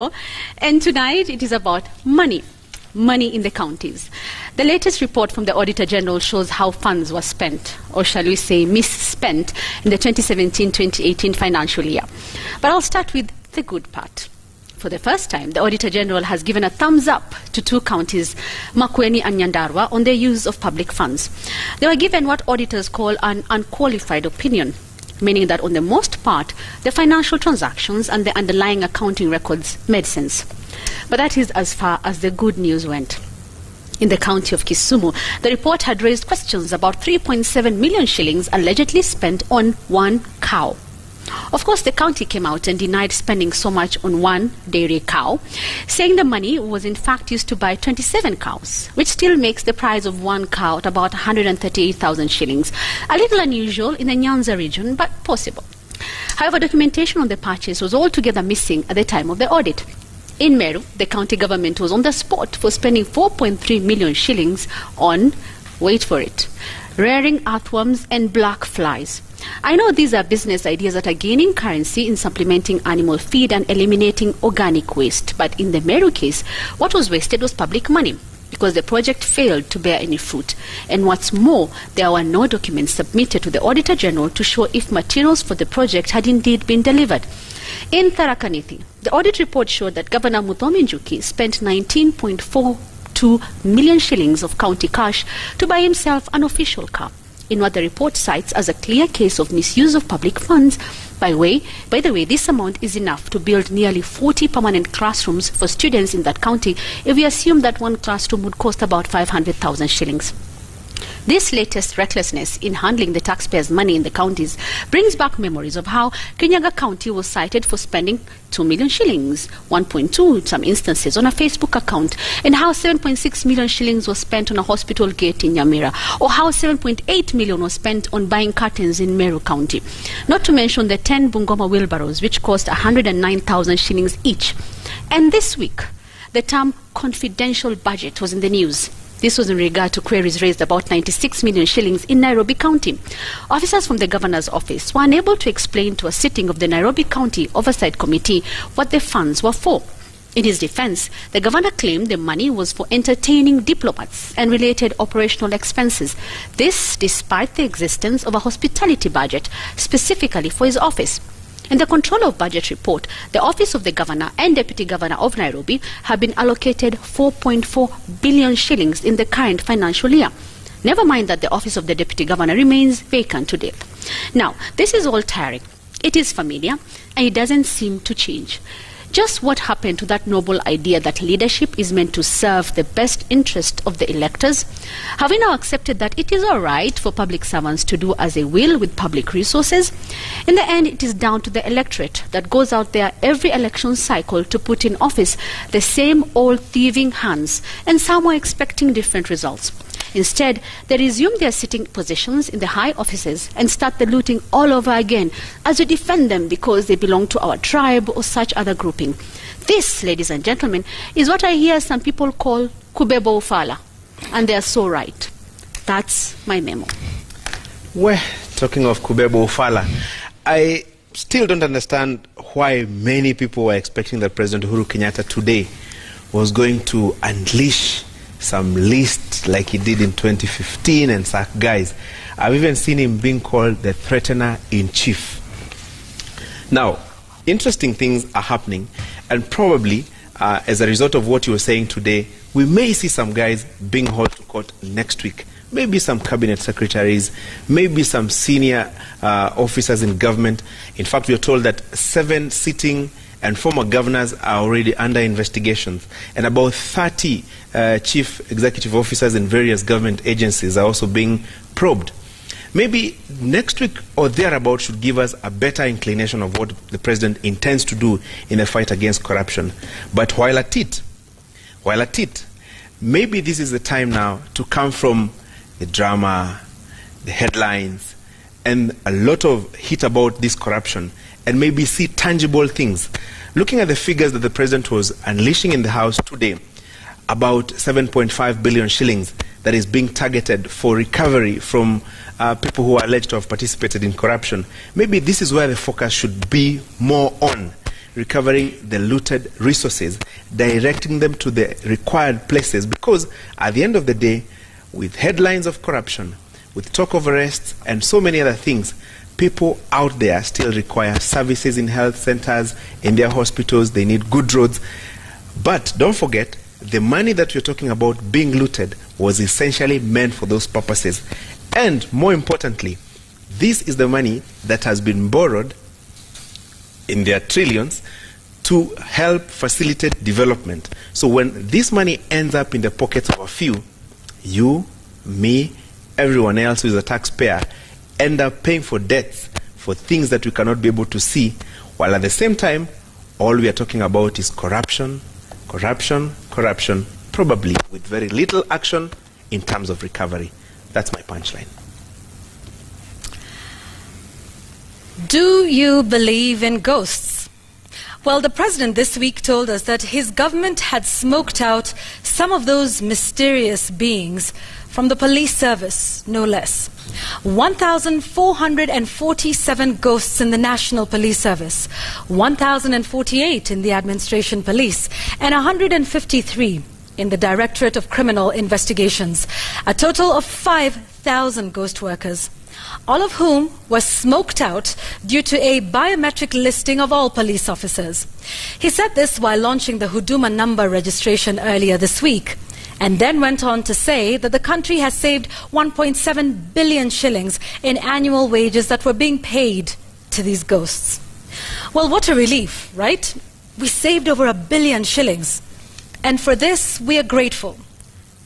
And tonight it is about money in the counties. The latest report from the Auditor General shows how funds were spent, or shall we say misspent, in the 2017-2018 financial year. But I'll start with the good part. For the first time, the Auditor General has given a thumbs up to two counties, Makueni and Nyandarua, on their use of public funds. They were given what auditors call an unqualified opinion, meaning that on the most part, the financial transactions and the underlying accounting records made sense. But that is as far as the good news went. In the county of Kisumu, the report had raised questions about 3.7 million shillings allegedly spent on one cow. Of course, the county came out and denied spending so much on one dairy cow, saying the money was in fact used to buy 27 cows, which still makes the price of one cow at about 138,000 shillings. A little unusual in the Nyanza region, but possible. However, documentation on the purchase was altogether missing at the time of the audit. In Meru, the county government was on the spot for spending 4.3 million shillings on, wait for it, rearing earthworms and black flies. I know these are business ideas that are gaining currency in supplementing animal feed and eliminating organic waste. But in the Meru case, what was wasted was public money, because the project failed to bear any fruit. And what's more, there were no documents submitted to the Auditor General to show if materials for the project had indeed been delivered. In Tharaka-Nithi, the audit report showed that Governor Muthomi Njuki spent 19.42 million shillings of county cash to buy himself an official car, in what the report cites as a clear case of misuse of public funds. By the way, this amount is enough to build nearly 40 permanent classrooms for students in that county if we assume that one classroom would cost about 500,000 shillings. This latest recklessness in handling the taxpayers' money in the counties brings back memories of how Kirinyaga County was cited for spending 2 million shillings, 1.2 in some instances, on a Facebook account, and how 7.6 million shillings was spent on a hospital gate in Nyamira, or how 7.8 million was spent on buying curtains in Meru County. Not to mention the 10 Bungoma wheelbarrows, which cost 109,000 shillings each. And this week, the term confidential budget was in the news. This was in regard to queries raised about 96 million shillings in Nairobi County. Officers from the Governor's office were unable to explain to a sitting of the Nairobi County Oversight Committee what the funds were for. In his defense, the Governor claimed the money was for entertaining diplomats and related operational expenses. This despite the existence of a hospitality budget specifically for his office. In the Controller of Budget report, the Office of the Governor and Deputy Governor of Nairobi have been allocated 4.4 billion shillings in the current financial year. Never mind that the Office of the Deputy Governor remains vacant to death. Now, this is all tiring. It is familiar, and it doesn't seem to change. Just what happened to that noble idea that leadership is meant to serve the best interest of the electors? Have we now accepted that it is all right for public servants to do as they will with public resources? In the end, it is down to the electorate that goes out there every election cycle to put in office the same old thieving hands, and some are expecting different results. Instead, they resume their sitting positions in the high offices and start the looting all over again as we defend them because they belong to our tribe or such other grouping. This, ladies and gentlemen, is what I hear some people call kubebo ufala. And they are so right. That's my memo. Well, talking of kubebo ufala, I still don't understand why many people were expecting that President Uhuru Kenyatta today was going to unleash some list like he did in 2015 and sack guys. I've even seen him being called the threatener-in-chief. Now, interesting things are happening, and probably as a result of what you were saying today, we may see some guys being hauled to court next week. Maybe some cabinet secretaries, maybe some senior officers in government. In fact, we are told that 7 sitting and former governors are already under investigations, and about 30 chief executive officers in various government agencies are also being probed. Maybe next week or thereabout should give us a better inclination of what the president intends to do in the fight against corruption. But while at it, maybe this is the time now to come from the drama, the headlines, and a lot of hit about this corruption, and maybe see tangible things. Looking at the figures that the president was unleashing in the House today, about 7.5 billion shillings that is being targeted for recovery from people who are alleged to have participated in corruption. Maybe this is where the focus should be more on. recovering the looted resources, directing them to the required places, because at the end of the day, with headlines of corruption, with talk of arrests, and so many other things, people out there still require services in health centers, in their hospitals. They need good roads. But don't forget, the money that we're talking about being looted was essentially meant for those purposes. And more importantly, this is the money that has been borrowed in their trillions to help facilitate development. So when this money ends up in the pockets of a few, you, me, everyone else who is a taxpayer, end up paying for debts for things that we cannot be able to see, while at the same time, all we are talking about is corruption, corruption, corruption, probably with very little action in terms of recovery. That's my punchline. Do you believe in ghosts? Well, the president this week told us that his government had smoked out some of those mysterious beings from the police service, no less. 1,447 ghosts in the National Police Service, 1,048 in the Administration Police, and 153 in the Directorate of Criminal Investigations. A total of 5,000 ghost workers, all of whom were smoked out due to a biometric listing of all police officers. He said this while launching the Huduma number registration earlier this week, and then went on to say that the country has saved 1.7 billion shillings in annual wages that were being paid to these ghosts. Well, what a relief, right? We saved over 1 billion shillings. And for this, we are grateful.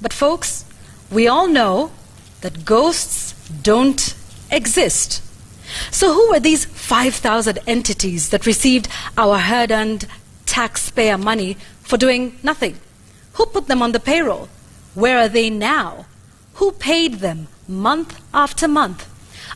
But folks, we all know that ghosts don't exist. So who were these 5,000 entities that received our hard-earned taxpayer money for doing nothing? Who put them on the payroll? Where are they now? Who paid them month after month?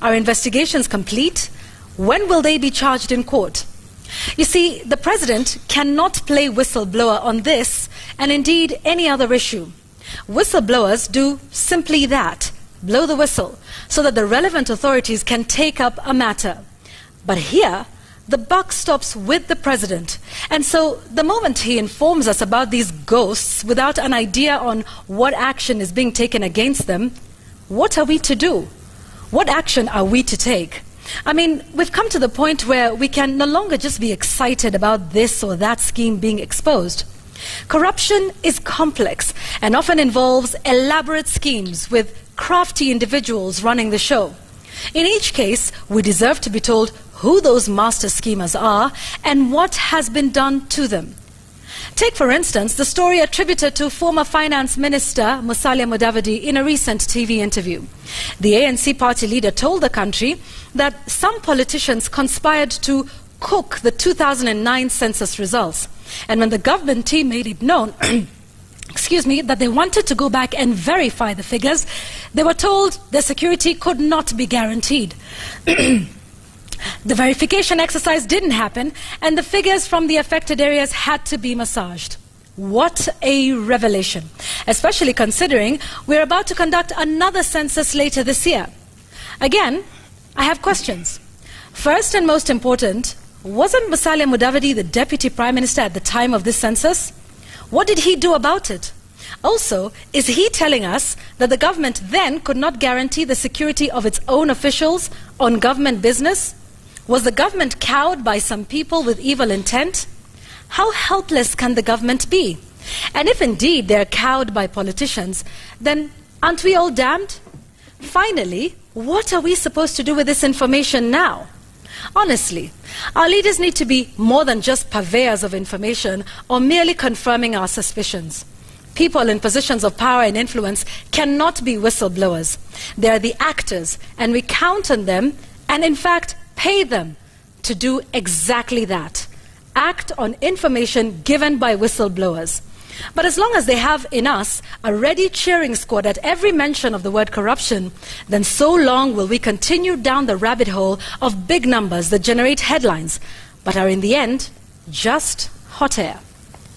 Are investigations complete? When will they be charged in court? You see, the president cannot play whistleblower on this and indeed any other issue. Whistleblowers do simply that, blow the whistle, so that the relevant authorities can take up a matter. But here, the buck stops with the president. And so the moment he informs us about these ghosts without an idea on what action is being taken against them, what are we to do? What action are we to take? I mean, we've come to the point where we can no longer just be excited about this or that scheme being exposed. Corruption is complex and often involves elaborate schemes with crafty individuals running the show. In each case, we deserve to be told who those master schemers are and what has been done to them. Take, for instance, the story attributed to former Finance Minister Musalia Mudavadi in a recent TV interview. The ANC party leader told the country that some politicians conspired to cook the 2009 census results. And when the government team made it known that they wanted to go back and verify the figures, they were told their security could not be guaranteed. The verification exercise didn't happen, and the figures from the affected areas had to be massaged. What a revelation, especially considering we're about to conduct another census later this year. Again, I have questions. First and most important, wasn't Musalia Mudavadi the Deputy Prime Minister at the time of this census? What did he do about it? Also, is he telling us that the government then could not guarantee the security of its own officials on government business? Was the government cowed by some people with evil intent? How helpless can the government be? And if indeed they're cowed by politicians, then aren't we all damned? Finally, what are we supposed to do with this information now? Honestly, our leaders need to be more than just purveyors of information or merely confirming our suspicions. People in positions of power and influence cannot be whistleblowers. They are the actors, and we count on them and, in fact, pay them to do exactly that. Act on information given by whistleblowers. But as long as they have in us a ready cheering squad at every mention of the word corruption, then so long will we continue down the rabbit hole of big numbers that generate headlines, but are in the end just hot air.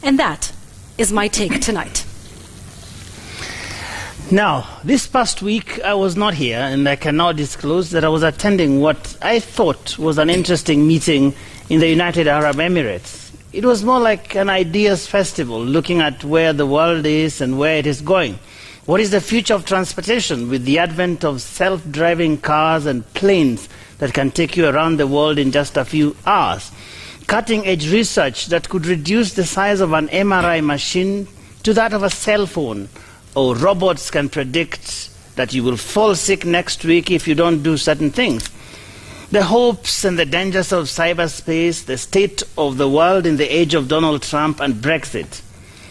And that is my take tonight. Now, this past week I was not here, and I can now disclose that I was attending what I thought was an interesting meeting in the United Arab Emirates. It was more like an ideas festival, looking at where the world is and where it is going. What is the future of transportation with the advent of self-driving cars and planes that can take you around the world in just a few hours? Cutting-edge research that could reduce the size of an MRI machine to that of a cell phone. Or robots can predict that you will fall sick next week if you don't do certain things. The hopes and the dangers of cyberspace, the state of the world in the age of Donald Trump and Brexit.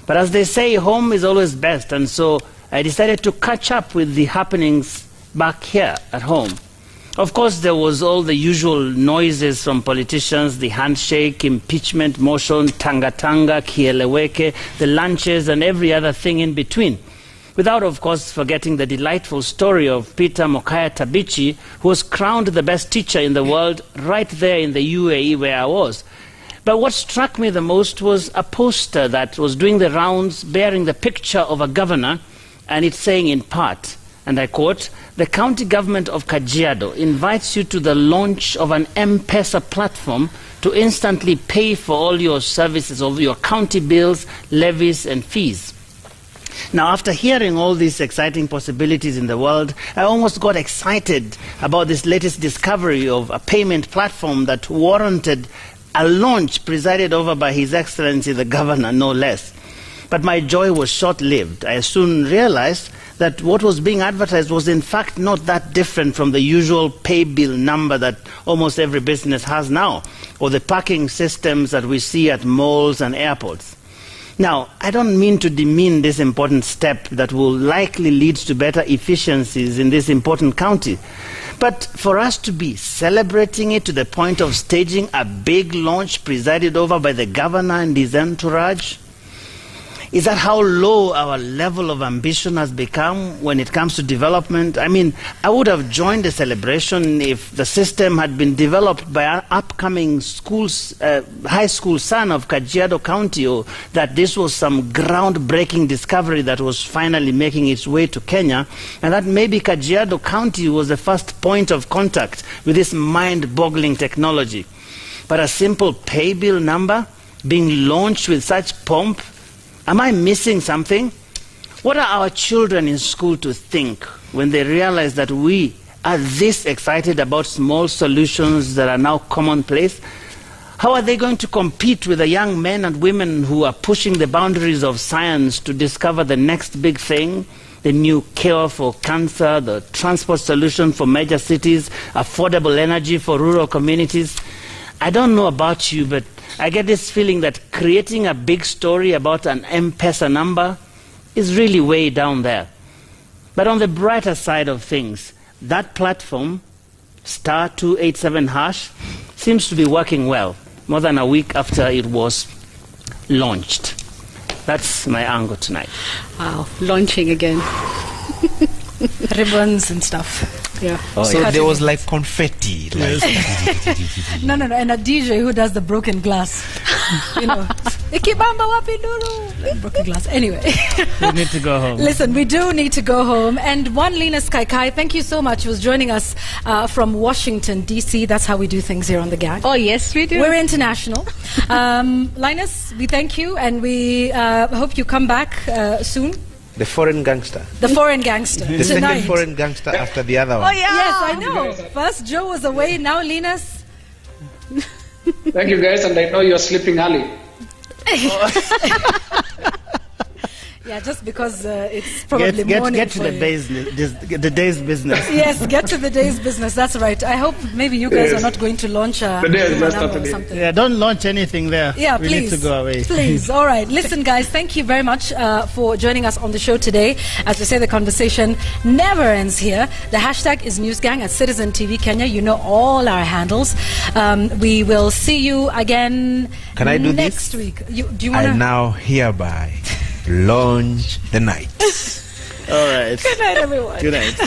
But as they say, home is always best, and so I decided to catch up with the happenings back here at home. Of course, there was all the usual noises from politicians, the handshake, impeachment motion, tanga-tanga, kieleweke, the lunches, and every other thing in between. Without, of course, forgetting the delightful story of Peter Mokaya Tabichi, who was crowned the best teacher in the world right there in the UAE where I was. But what struck me the most was a poster that was doing the rounds bearing the picture of a governor, and it's saying in part, and I quote, "The county government of Kajiado invites you to the launch of an M-Pesa platform to instantly pay for all your services, of your county bills, levies, and fees." Now, after hearing all these exciting possibilities in the world, I almost got excited about this latest discovery of a payment platform that warranted a launch presided over by His Excellency the Governor, no less. But my joy was short-lived. I soon realized that what was being advertised was in fact not that different from the usual pay bill number that almost every business has now, or the parking systems that we see at malls and airports. Now, I don't mean to demean this important step that will likely lead to better efficiencies in this important county, but for us to be celebrating it to the point of staging a big launch presided over by the governor and his entourage, is that how low our level of ambition has become when it comes to development? I mean, I would have joined the celebration if the system had been developed by an upcoming high school son of Kajiado County, or that this was some groundbreaking discovery that was finally making its way to Kenya, and that maybe Kajiado County was the first point of contact with this mind-boggling technology. But a simple pay bill number being launched with such pomp, am I missing something? What are our children in school to think when they realize that we are this excited about small solutions that are now commonplace? How are they going to compete with the young men and women who are pushing the boundaries of science to discover the next big thing? The new cure for cancer, the transport solution for major cities, affordable energy for rural communities. I don't know about you, but I get this feeling that creating a big story about an M-Pesa number is really way down there. But on the brighter side of things, that platform, *287#, seems to be working well, more than a week after it was launched. That's my angle tonight. Wow, launching again. Ribbons and stuff. Yeah. Oh, so there was like confetti. Like No, and a DJ who does the broken glass. You know, Ikibamba wapi duru? Broken glass. Anyway. We need to go home. Listen, we do need to go home. And one Linus Kaikai, thank you so much, was joining us from Washington, D.C. That's how we do things here on The Gang. Oh, yes, we do. We're international. Linus, we thank you, and we hope you come back soon. the foreign gangster. The foreign gangster. The Tonight. second foreign gangster after the other one. Oh, yeah. Yes, I know. First Joe was away, now Linus. Thank you, guys, and I know you're sleeping early. Yeah, just because it's probably morning get to for the you. the day's business. Yes, get to the day's business. That's right. I hope maybe you guys Yes. are not going to launch a The day is just number or Saturday. something. Yeah, don't launch anything there. Yeah, we please. need to go away. Please. All right. Listen, guys, thank you very much for joining us on the show today. As we say, the conversation never ends here. The hashtag is NewsGang at Citizen TV Kenya. You know all our handles. We will see you again Can I do next this? week. Do you want I to? now hereby launch the night. All right. Good night, everyone. Good night.